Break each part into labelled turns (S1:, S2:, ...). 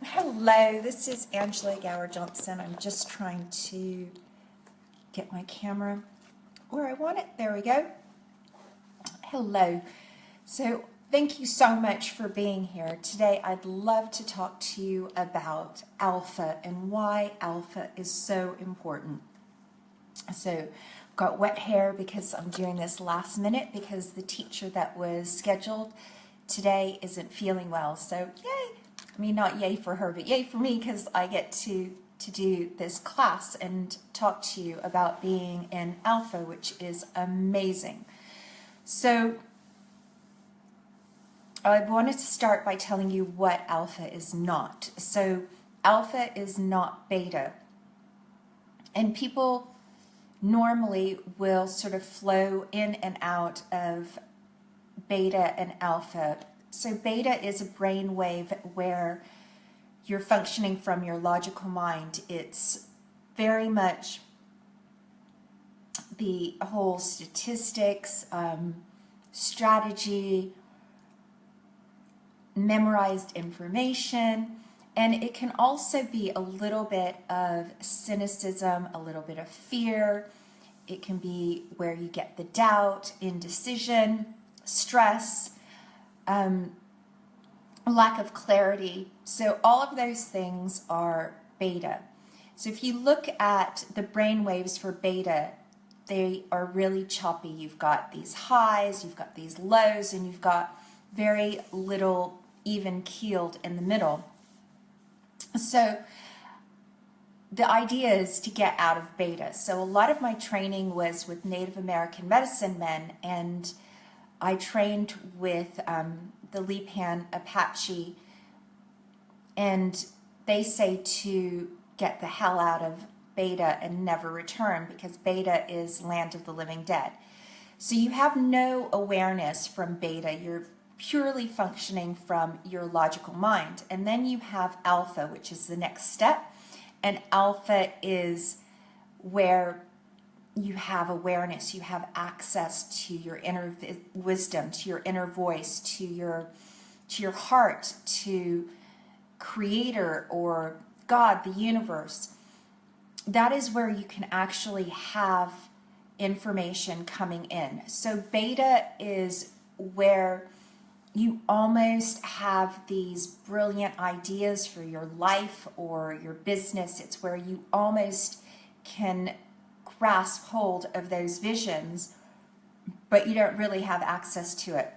S1: Hello, this is Angela Gower-Johnson. I'm just trying to get my camera where I want it. There we go. Hello. So thank you so much for being here. Today I'd love to talk to you about alpha and why alpha is so important. So I've got wet hair because I'm doing this last minute because the teacher that was scheduled today isn't feeling well. So yay! I mean, not yay for her, but yay for me because I get to do this class and talk to you about being in alpha, which is amazing. So I wanted to start by telling you what alpha is not. So alpha is not beta. And people normally will sort of flow in and out of beta and alpha. So beta is a brain wave where you're functioning from your logical mind. It's very much the whole statistics, strategy, memorized information, and it can also be a little bit of cynicism, a little bit of fear. It can be where you get the doubt, indecision, stress, lack of clarity. So all of those things are beta. So if you look at the brain waves for beta, they are really choppy. You've got these highs, you've got these lows, and you've got very little even keeled in the middle. So the idea is to get out of beta. So a lot of my training was with Native American medicine men, and I trained with the Lipan Apache, and they say to get the hell out of beta and never return because beta is land of the living dead. So you have no awareness from beta. You're purely functioning from your logical mind. And then you have alpha, which is the next step. And alpha is where you have awareness, you have access to your inner wisdom, to your inner voice, to your heart, to Creator or God, the universe. That is where you can actually have information coming in. So beta is where you almost have these brilliant ideas for your life or your business. It's where you almost can grasp hold of those visions, but you don't really have access to it.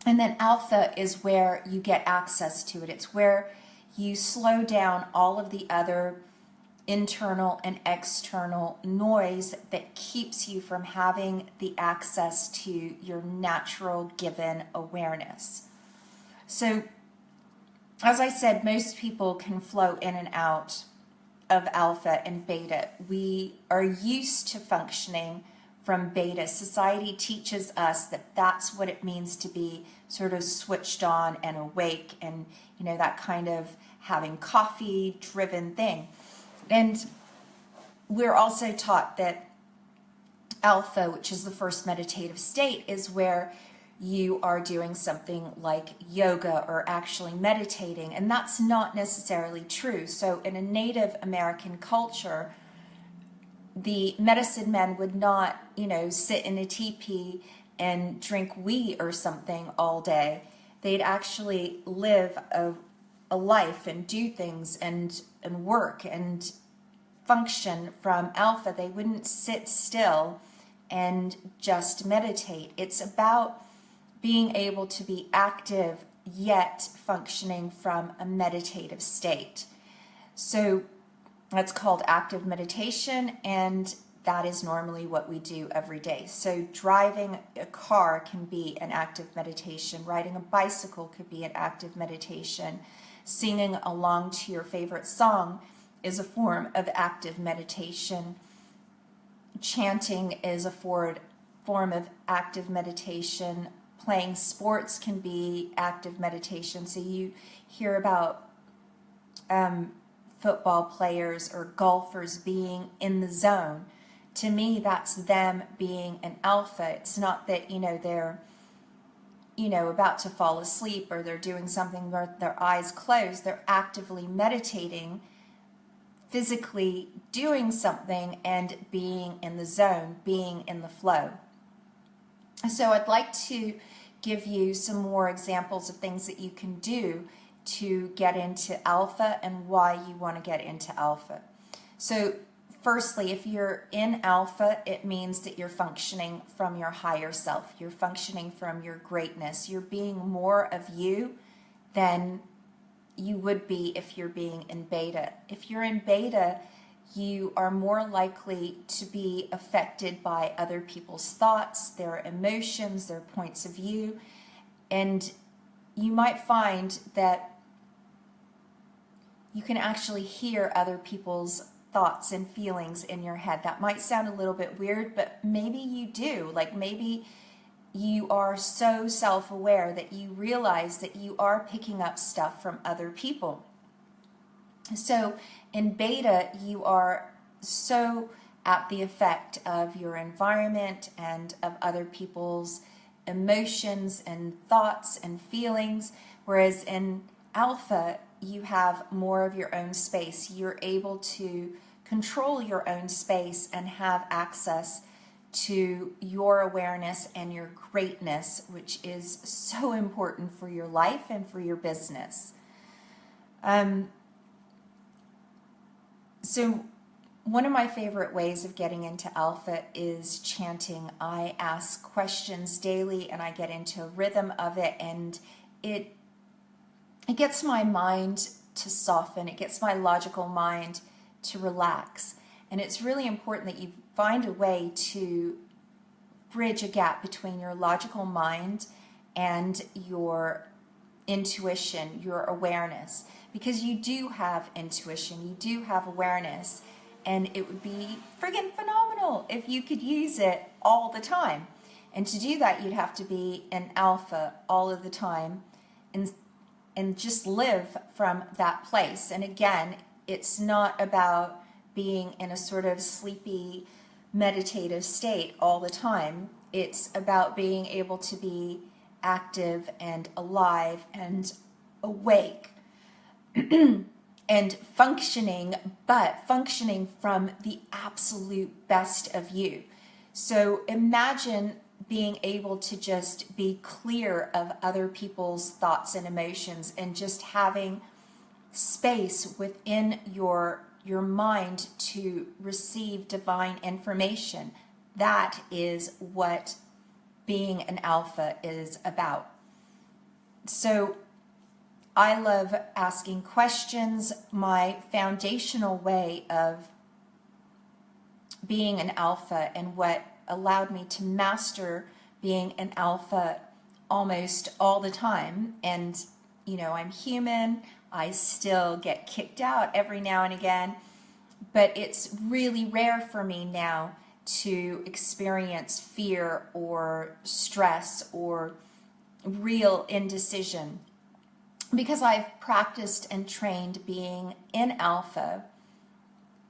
S1: And then alpha is where you get access to it. It's where you slow down all of the other internal and external noise that keeps you from having the access to your natural given awareness. So, as I said, most people can flow in and out of alpha and beta. We are used to functioning from beta. Society teaches us that that's what it means to be sort of switched on and awake and, you know, that kind of having coffee driven thing. And we're also taught that alpha, which is the first meditative state, is where you are doing something like yoga or actually meditating, and that's not necessarily true. So in a Native American culture, the medicine men would not, you know, sit in a teepee and drink wheat or something all day. They'd actually live a life and do things and work and function from alpha. They wouldn't sit still and just meditate. It's about being able to be active yet functioning from a meditative state. So that's called active meditation, and that is normally what we do every day. So driving a car can be an active meditation. Riding a bicycle could be an active meditation. Singing along to your favorite song is a form of active meditation. Chanting is a form of active meditation. Playing sports can be active meditation. So you hear about football players or golfers being in the zone. To me, that's them being an alpha. It's not that, you know, they're about to fall asleep, or they're doing something with their eyes closed, they're actively meditating, physically doing something and being in the zone, being in the flow. So I'd like to give you some more examples of things that you can do to get into alpha and why you want to get into alpha. So firstly, if you're in alpha, it means that you're functioning from your higher self. You're functioning from your greatness. You're being more of you than you would be if you're being in beta. If you're in beta, you are more likely to be affected by other people's thoughts, their emotions, their points of view, and you might find that you can actually hear other people's thoughts and feelings in your head. That might sound a little bit weird, but maybe you do. Like maybe you are so self-aware that you realize that you are picking up stuff from other people. So in beta, you are so at the effect of your environment and of other people's emotions and thoughts and feelings, whereas in alpha, you have more of your own space. You're able to control your own space and have access to your awareness and your greatness, which is so important for your life and for your business. So one of my favorite ways of getting into alpha is chanting. I ask questions daily and I get into a rhythm of it, and it gets my mind to soften. It gets my logical mind to relax. And it's really important that you find a way to bridge a gap between your logical mind and your intuition, your awareness. Because you do have intuition, you do have awareness, and it would be friggin' phenomenal if you could use it all the time. And to do that, you'd have to be an alpha all of the time and just live from that place. And again, it's not about being in a sort of sleepy, meditative state all the time. It's about being able to be active and alive and awake and functioning, but functioning from the absolute best of you. So imagine being able to just be clear of other people's thoughts and emotions and just having space within your mind to receive divine information. That is what being an alpha is about. So I love asking questions. My foundational way of being an alpha and what allowed me to master being an alpha almost all the time. And, I'm human. I still get kicked out every now and again, but it's really rare for me now to experience fear or stress or real indecision, because I've practiced and trained being in alpha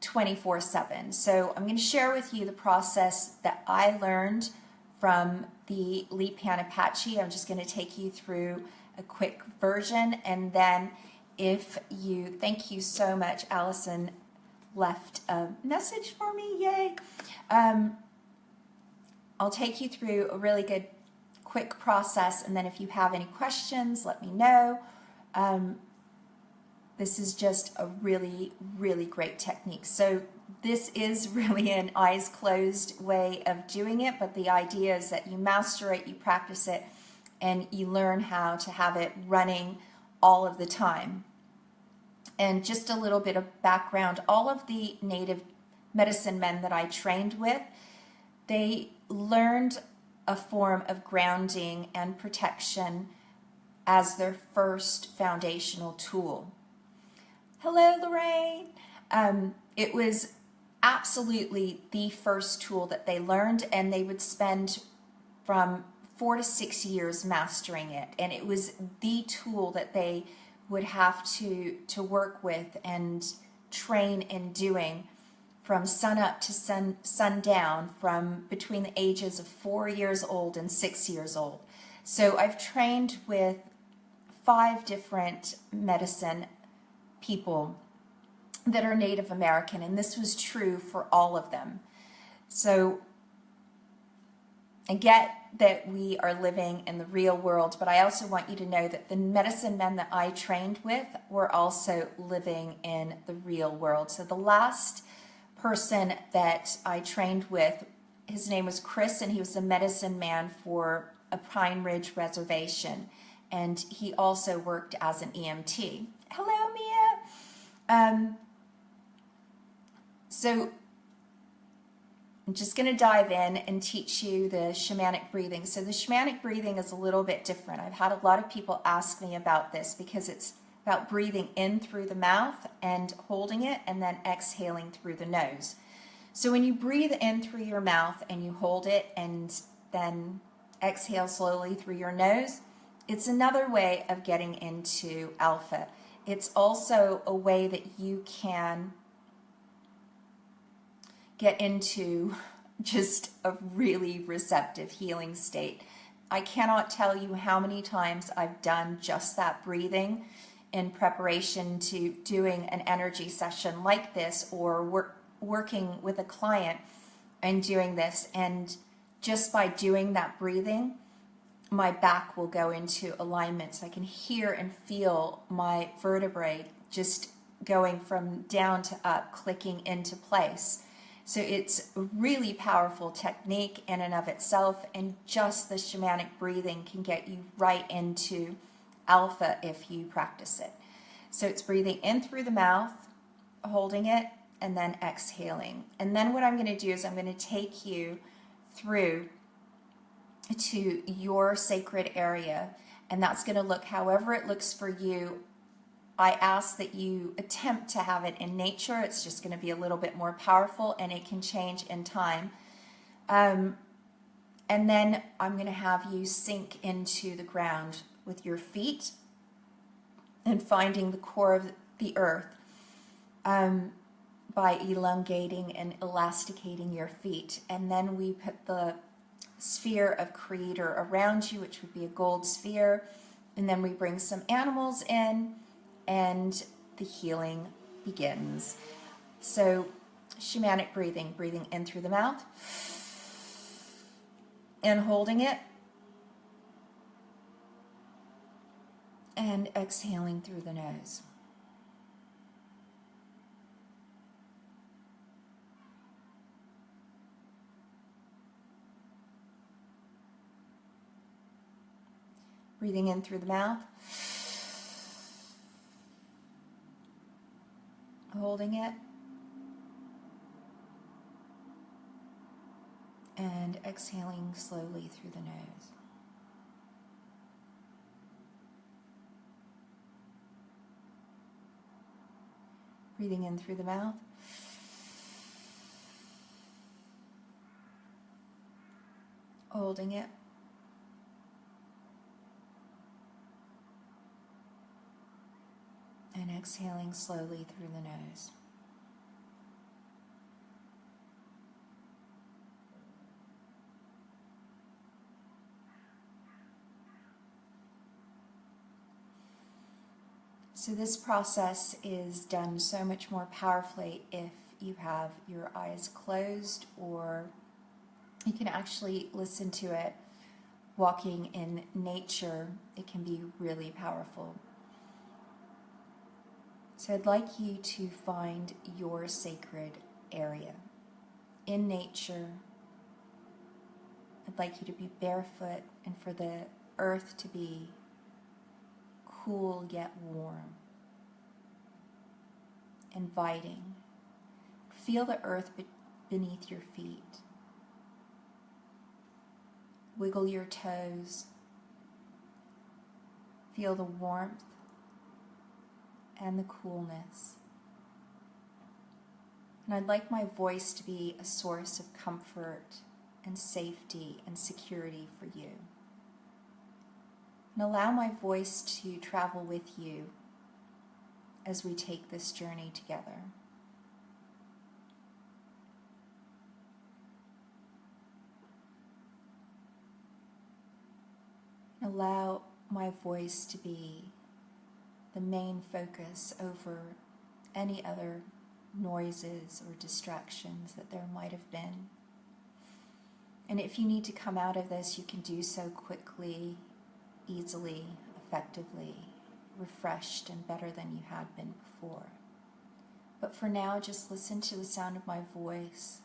S1: 24/7. So I'm going to share with you the process that I learned from the Lipan Apache. I'm just going to take you through a quick version, and then thank you so much, Allison left a message for me, yay. I'll take you through a really good quick process, and then if you have any questions, let me know. This is just a really, really great technique. So this is really an eyes closed way of doing it, but the idea is that you master it, you practice it, and you learn how to have it running all of the time. And just a little bit of background, all of the native medicine men that I trained with, they learned a form of grounding and protection as their first foundational tool. Hello, Lorraine. It was absolutely the first tool that they learned, and they would spend from 4 to 6 years mastering it. And it was the tool that they would have to work with and train in doing from sun up to sundown, from between the ages of 4 years old and 6 years old. So I've trained with 5 different medicine people that are Native American, and this was true for all of them. So I get that we are living in the real world, but I also want you to know that the medicine men that I trained with were also living in the real world. So the last person that I trained with, his name was Chris, and he was a medicine man for a Pine Ridge reservation, and he also worked as an EMT. Hello, Mia. So I'm just going to dive in and teach you the shamanic breathing. So the shamanic breathing is a little bit different. I've had a lot of people ask me about this because it's about breathing in through the mouth and holding it and then exhaling through the nose. So when you breathe in through your mouth and you hold it and then exhale slowly through your nose, it's another way of getting into alpha. It's also a way that you can get into just a really receptive healing state. I cannot tell you how many times I've done just that breathing in preparation to doing an energy session like this, or working with a client and doing this. And just by doing that breathing, my back will go into alignment. So I can hear and feel my vertebrae just going from down to up, clicking into place. So it's a really powerful technique in and of itself, and just the shamanic breathing can get you right into alpha if you practice it. So it's breathing in through the mouth, holding it, and then exhaling. And then what I'm going to do is I'm going to take you through to your sacred area, and that's going to look however it looks for you. I ask that you attempt to have it in nature. It's just going to be a little bit more powerful, and it can change in time. And then I'm going to have you sink into the ground with your feet and finding the core of the earth by elongating and elasticating your feet. And then we put the sphere of creator around you, which would be a gold sphere. And then we bring some animals in, and the healing begins. So shamanic breathing, breathing in through the mouth and holding it, and exhaling through the nose. Breathing in through the mouth, holding it, and exhaling slowly through the nose. Breathing in through the mouth, holding it, and exhaling slowly through the nose. So this process is done so much more powerfully if you have your eyes closed, or you can actually listen to it walking in nature. It can be really powerful. So I'd like you to find your sacred area in nature. I'd like you to be barefoot and for the earth to be cool yet warm, inviting. Feel the earth beneath your feet. Wiggle your toes. Feel the warmth and the coolness. And I'd like my voice to be a source of comfort and safety and security for you. And allow my voice to travel with you as we take this journey together. Allow my voice to be the main focus over any other noises or distractions that there might have been. And if you need to come out of this, you can do so quickly, easily, effectively, refreshed and better than you had been before. But for now, just listen to the sound of my voice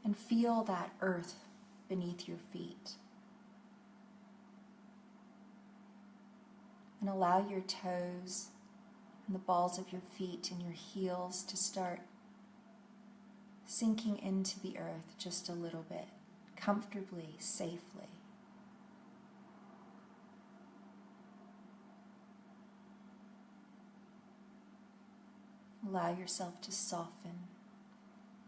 S1: and feel that earth beneath your feet. And allow your toes and the balls of your feet and your heels to start sinking into the earth just a little bit, comfortably, safely. Allow yourself to soften,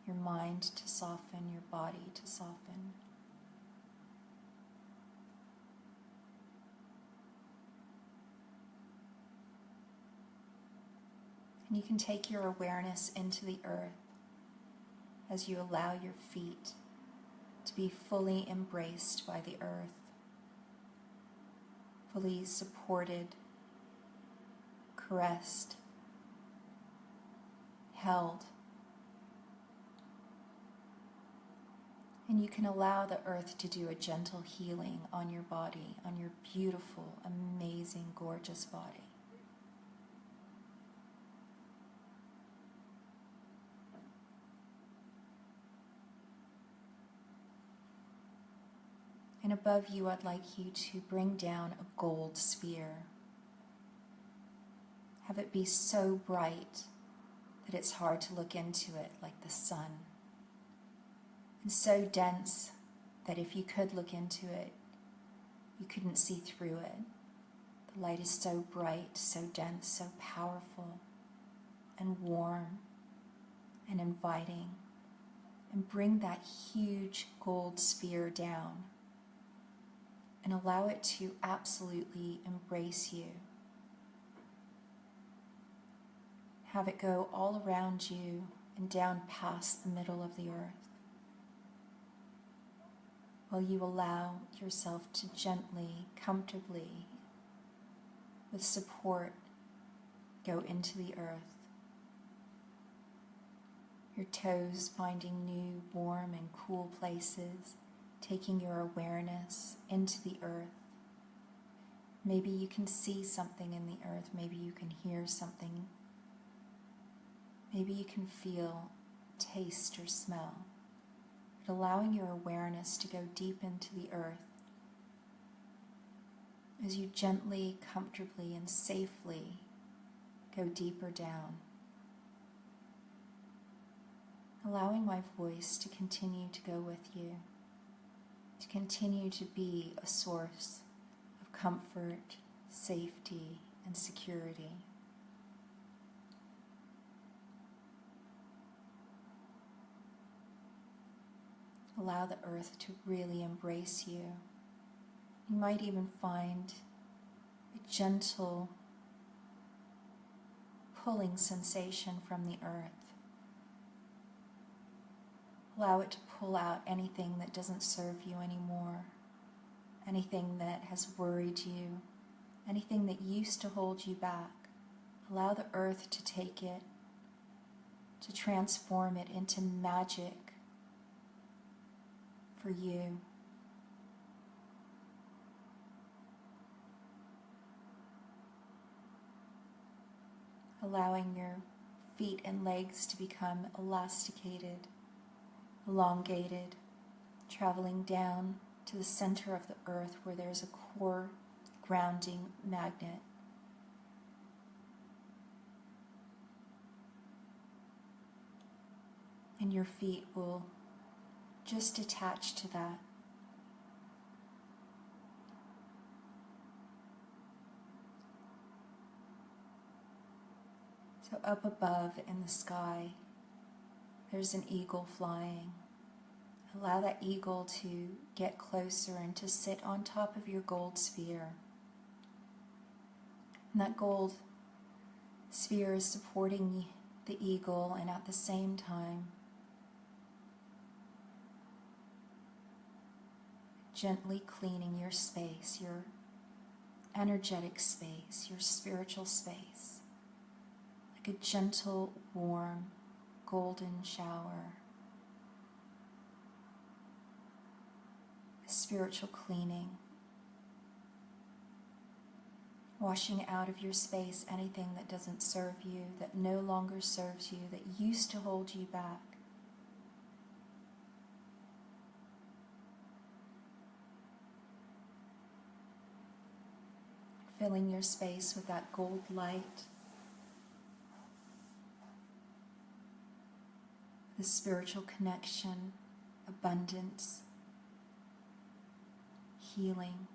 S1: your mind to soften, your body to soften. And you can take your awareness into the earth as you allow your feet to be fully embraced by the earth, fully supported, caressed, held. And you can allow the earth to do a gentle healing on your body, on your beautiful, amazing, gorgeous body. And above you, I'd like you to bring down a gold sphere. Have it be so bright that it's hard to look into it, like the sun. And so dense that if you could look into it, you couldn't see through it. The light is so bright, so dense, so powerful, and warm, and inviting. And bring that huge gold sphere down and allow it to absolutely embrace you. Have it go all around you and down past the middle of the earth, while you allow yourself to gently, comfortably, with support, go into the earth. Your toes finding new, warm, and cool places, taking your awareness into the earth. Maybe you can see something in the earth. Maybe you can hear something. Maybe you can feel, taste, or smell. But allowing your awareness to go deep into the earth as you gently, comfortably, and safely go deeper down. Allowing my voice to continue to go with you, to continue to be a source of comfort, safety, and security. Allow the earth to really embrace you. You might even find a gentle pulling sensation from the earth. Allow it to pull out anything that doesn't serve you anymore, anything that has worried you, anything that used to hold you back. Allow the earth to take it, to transform it into magic for you. Allowing your feet and legs to become elasticated, elongated, traveling down to the center of the earth where there's a core grounding magnet. And your feet will just attach to that. So up above in the sky, there's an eagle flying. Allow that eagle to get closer and to sit on top of your gold sphere. And that gold sphere is supporting the eagle, and at the same time, gently cleaning your space, your energetic space, your spiritual space, like a gentle, warm, golden shower, a spiritual cleaning, washing out of your space anything that doesn't serve you, that no longer serves you, that used to hold you back. Filling your space with that gold light, the spiritual connection, abundance, healing.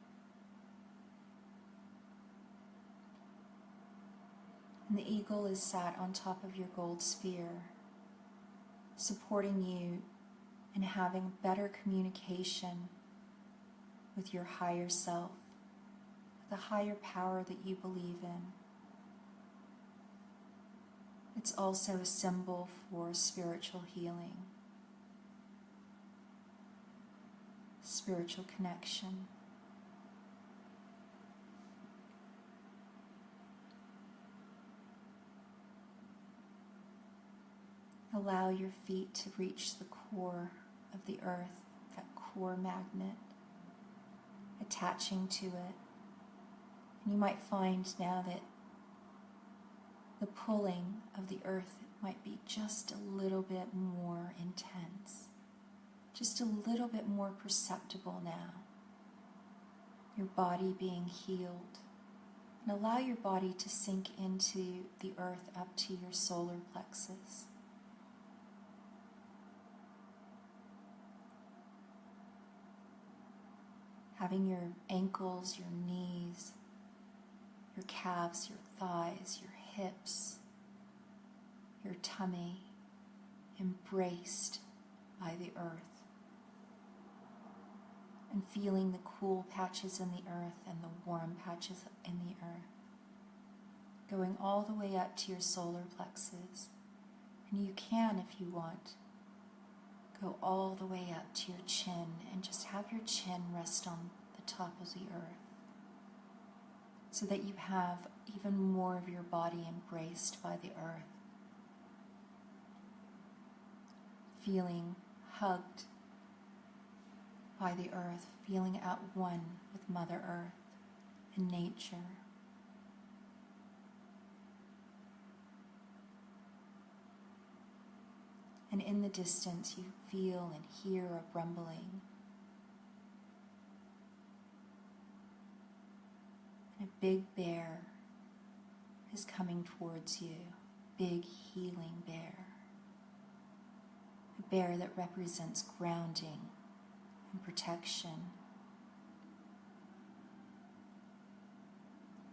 S1: And the eagle is sat on top of your gold sphere, supporting you in having better communication with your higher self, the higher power that you believe in. It's also a symbol for spiritual healing, spiritual connection. Allow your feet to reach the core of the earth, that core magnet, attaching to it. And you might find now that the pulling of the earth might be just a little bit more intense, just a little bit more perceptible now. Your body being healed. And allow your body to sink into the earth up to your solar plexus. Having your ankles, your knees, your calves, your thighs, your hips, your tummy embraced by the earth. And feeling the cool patches in the earth and the warm patches in the earth. Going all the way up to your solar plexus. And you can, if you want, go all the way up to your chin and just have your chin rest on the top of the earth so that you have even more of your body embraced by the earth. Feeling hugged by the earth, feeling at one with Mother Earth and nature. And in the distance, you feel and hear a rumbling. And a big bear is coming towards you, big healing bear. A bear that represents grounding and protection.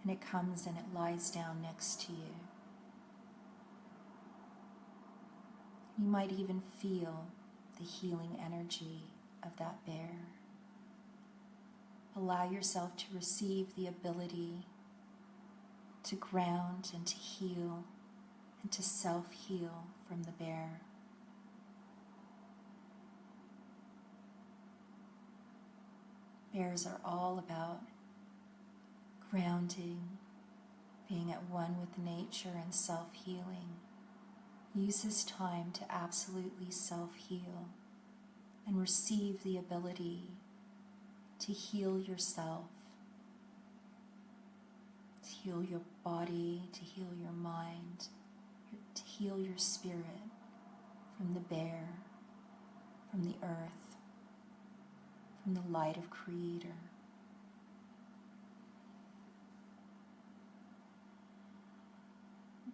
S1: And it comes and it lies down next to you. You might even feel the healing energy of that bear. Allow yourself to receive the ability to ground and to heal and to self-heal from the bear. Bears are all about grounding, being at one with nature and self-healing. Use this time to absolutely self-heal and receive the ability to heal yourself, to heal your body, to heal your mind, to heal your spirit from the bear, from the earth, from the light of Creator.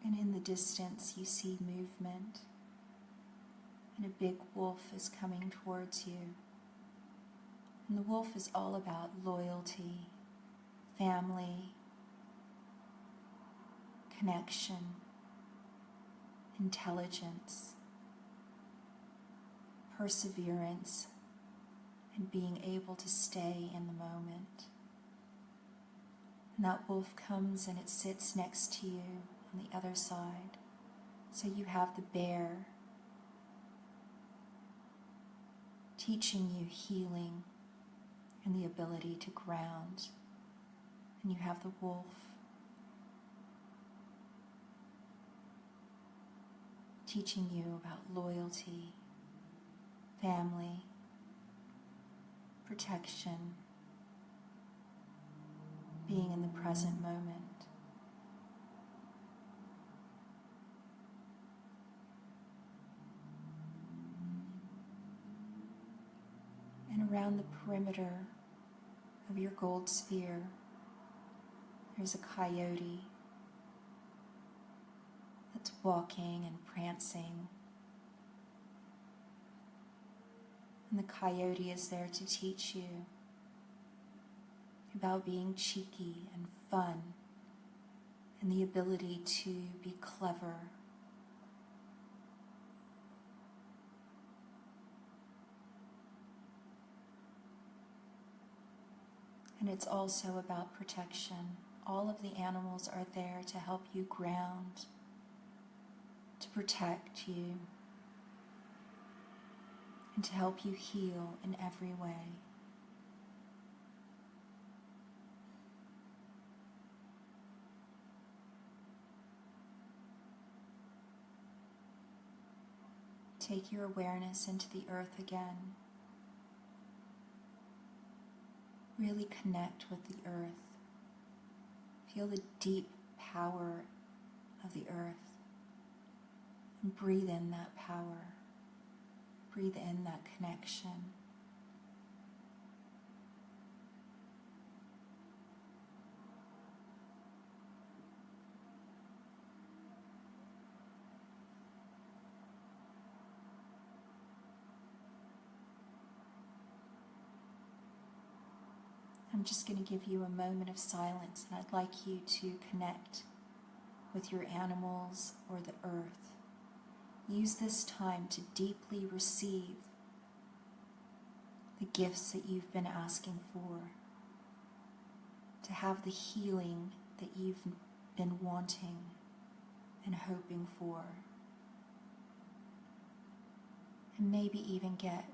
S1: And in the distance you see movement, and a big wolf is coming towards you. And the wolf is all about loyalty, family, connection, intelligence, perseverance, and being able to stay in the moment. And that wolf comes and it sits next to you on the other side. So you have the bear teaching you healing, and the ability to ground. And you have the wolf, teaching you about loyalty, family, protection, being in the present moment. And around the perimeter of your gold sphere, there's a coyote that's walking and prancing. And the coyote is there to teach you about being cheeky and fun and the ability to be clever. And it's also about protection. All of the animals are there to help you ground, to protect you, and to help you heal in every way. Take your awareness into the earth again. Really connect with the earth. Feel the deep power of the earth. And breathe in that power. Breathe in that connection. I'm just going to give you a moment of silence, and I'd like you to connect with your animals or the earth. Use this time to deeply receive the gifts that you've been asking for, to have the healing that you've been wanting and hoping for, and maybe even get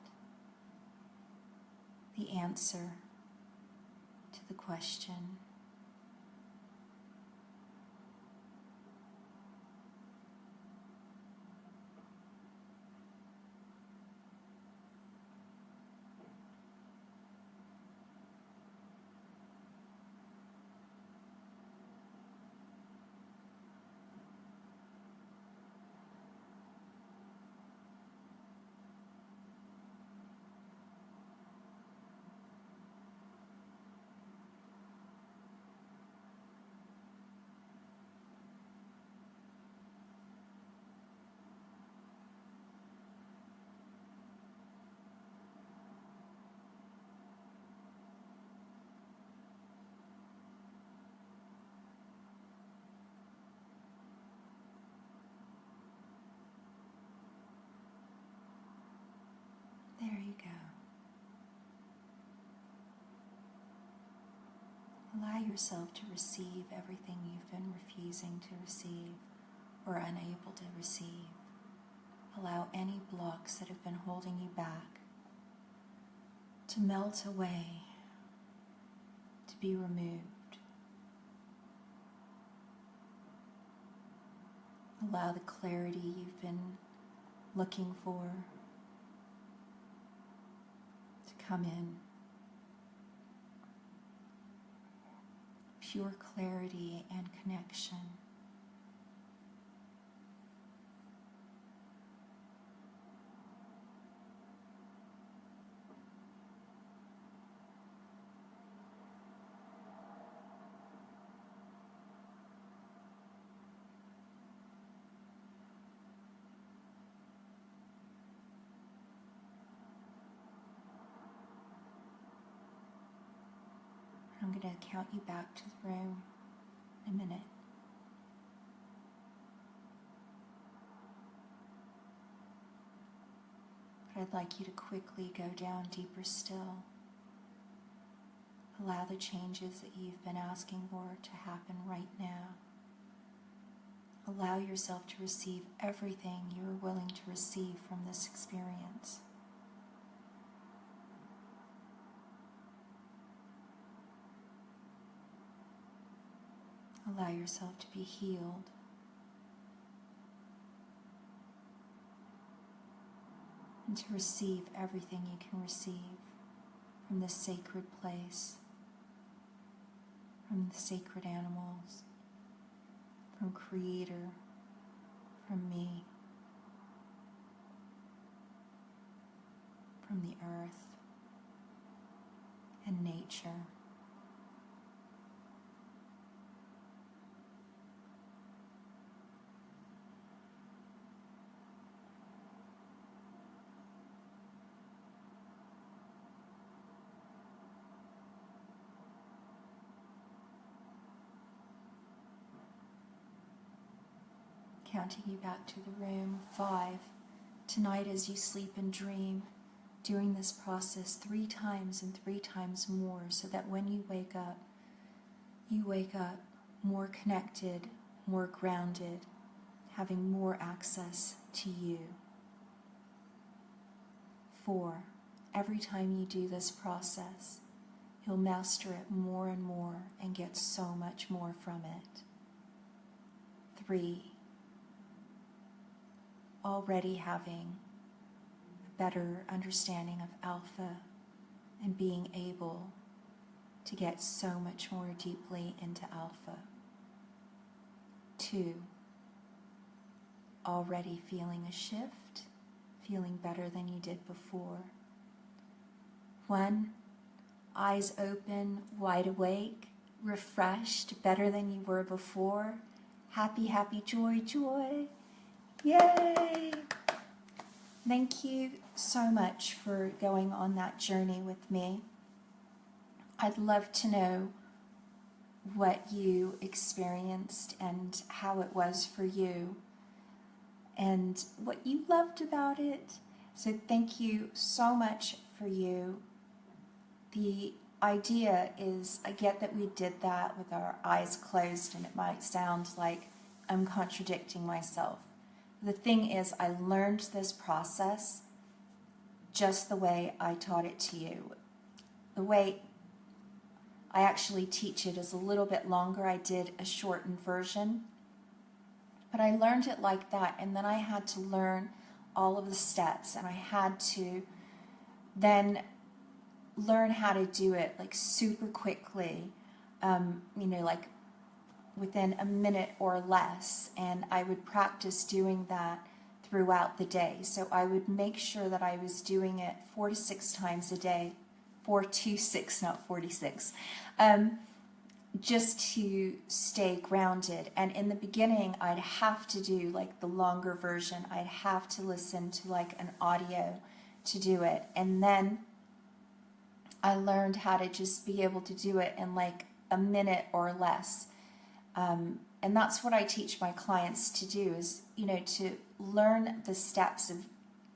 S1: the answer to the question. There you go. Allow yourself to receive everything you've been refusing to receive or unable to receive. Allow any blocks that have been holding you back to melt away, to be removed. Allow the clarity you've been looking for to come in. Pure clarity and connection. I'm going to count you back to the room in a minute. But I'd like you to quickly go down deeper still. Allow the changes that you've been asking for to happen right now. Allow yourself to receive everything you are willing to receive from this experience. Allow yourself to be healed. And to receive everything you can receive from this sacred place, from the sacred animals, from Creator, from me, from the earth and nature. Counting you back to the room. 5. Tonight as you sleep and dream, doing this process 3 times and 3 times more, so that when you wake up more connected, more grounded, having more access to you. 4. Every time you do this process, you'll master it more and more and get so much more from it. 3. Already having a better understanding of Alpha and being able to get so much more deeply into Alpha. 2. Already feeling a shift, feeling better than you did before. 1. Eyes open, wide awake, refreshed, better than you were before. Happy, happy, joy, joy. Yay! Thank you so much for going on that journey with me. I'd love to know what you experienced and how it was for you and what you loved about it. So thank you so much for you. The idea is, I get that we did that with our eyes closed and it might sound like I'm contradicting myself. The thing is, I learned this process just the way I taught it to you. The way I actually teach it is a little bit longer. I did a shortened version, but I learned it like that, and then I had to learn all of the steps, and I had to then learn how to do it like super quickly, like within a minute or less, and I would practice doing that throughout the day. So I would make sure that I was doing it 4 to 6 times a day, 4 to 6, not 46, just to stay grounded. And in the beginning, I'd have to do like the longer version. I'd have to listen to like an audio to do it. And then I learned how to just be able to do it in like a minute or less. And that's what I teach my clients to do is, to learn the steps of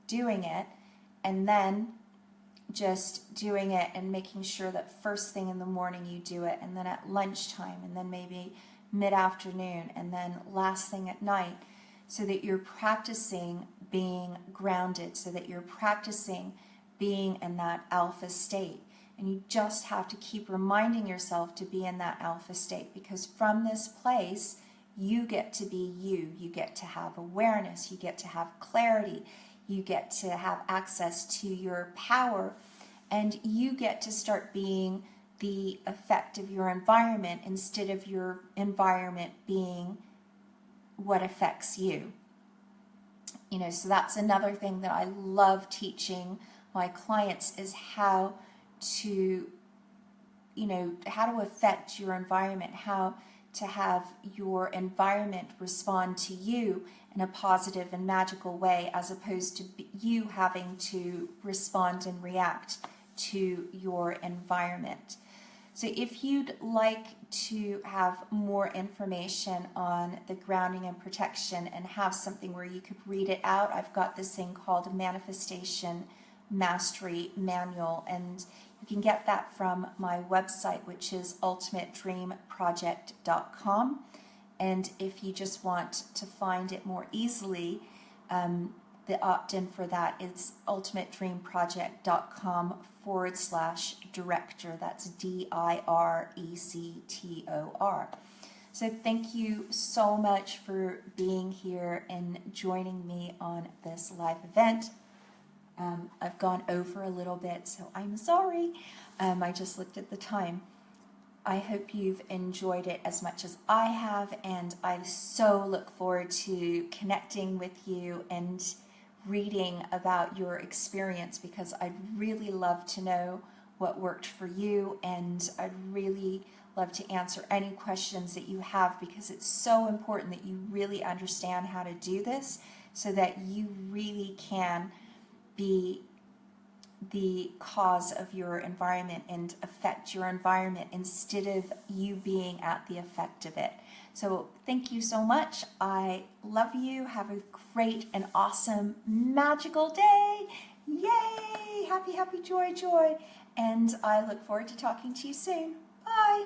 S1: doing it and then just doing it and making sure that first thing in the morning you do it, and then at lunchtime, and then maybe mid-afternoon, and then last thing at night, so that you're practicing being grounded, so that you're practicing being in that alpha state. And you just have to keep reminding yourself to be in that alpha state, because from this place, you get to be you. You get to have awareness. You get to have clarity. You get to have access to your power. And you get to start being the effect of your environment instead of your environment being what affects you. So that's another thing that I love teaching my clients is how to affect your environment, how to have your environment respond to you in a positive and magical way, as opposed to you having to respond and react to your environment. So if you'd like to have more information on the grounding and protection and have something where you could read it out, I've got this thing called a Manifestation Mastery Manual, and you can get that from my website, which is ultimatedreamproject.com. And if you just want to find it more easily, the opt-in for that is ultimatedreamproject.com/director. That's DIRECTOR. So thank you so much for being here and joining me on this live event. I've gone over a little bit, so I'm sorry. I just looked at the time. I hope you've enjoyed it as much as I have, and I so look forward to connecting with you and reading about your experience, because I'd really love to know what worked for you, and I'd really love to answer any questions that you have, because it's so important that you really understand how to do this so that you really can be the cause of your environment and affect your environment instead of you being at the effect of it. So thank you so much. I love you. Have a great and awesome, magical day. Yay! Happy, happy, joy, joy. And I look forward to talking to you soon. Bye.